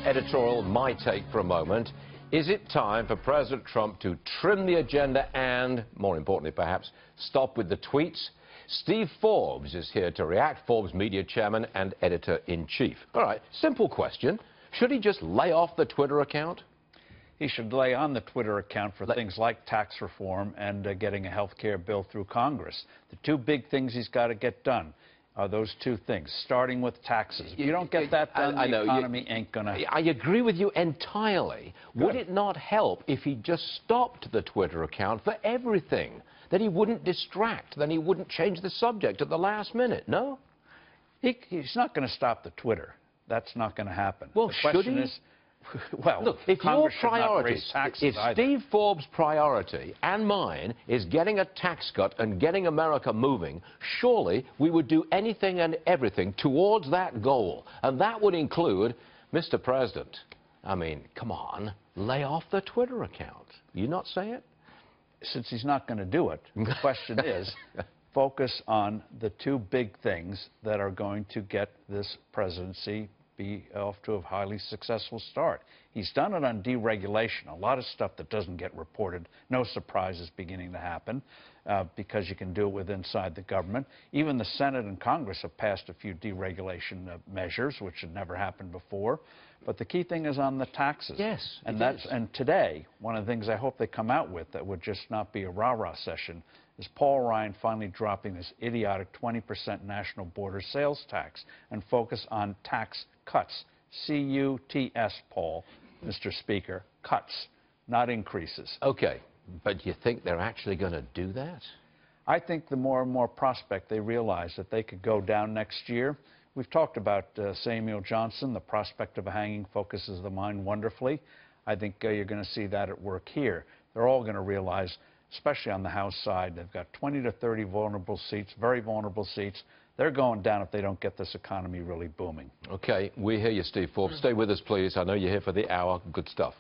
editorial My Take for a moment. Is it time for President Trump to trim the agenda and, more importantly perhaps, stop with the tweets? Steve Forbes is here to react, Forbes Media Chairman and Editor-in-Chief. All right, simple question. Should he just lay off the Twitter account? He should lay on the Twitter account for things like tax reform and getting a health care bill through Congress. The two big things he's got to get done are those two things, starting with taxes. If you don't get that done, the economy ain't going to... I agree with you entirely. Good. Would it not help if he just stopped the Twitter account for everything? Then he wouldn't distract, then he wouldn't change the subject at the last minute, no? He's not going to stop the Twitter. That's not going to happen. Well, the question is, well, look, if Congress your priority, if either. Steve Forbes' priority and mine is getting a tax cut and getting America moving, surely we would do anything and everything towards that goal. And that would include, Mr. President, I mean, come on, lay off the Twitter account. You not say it? Since he's not going to do it, the question is, focus on the two big things that are going to get this presidency be off to a highly successful start. He's done it on deregulation, a lot of stuff that doesn't get reported. No surprises beginning to happen because you can do it with inside the government. Even the Senate and Congress have passed a few deregulation measures, which had never happened before. But the key thing is on the taxes. Yes, and today, one of the things I hope they come out with that would just not be a rah-rah session is Paul Ryan finally dropping this idiotic 20% national border sales tax and focus on tax cuts. C-U-T-S, Paul, Mr. Speaker, cuts, not increases. Okay, but you think they're actually going to do that? I think the more and more prospect they realize that they could go down next year. We've talked about Samuel Johnson. The prospect of a hanging focuses the mind wonderfully. I think you're going to see that at work here. They're all going to realize, especially on the House side, they've got 20 to 30 vulnerable seats, very vulnerable seats. They're going down if they don't get this economy really booming. Okay, we hear you, Steve Forbes. Stay with us, please. I know you're here for the hour. Good stuff.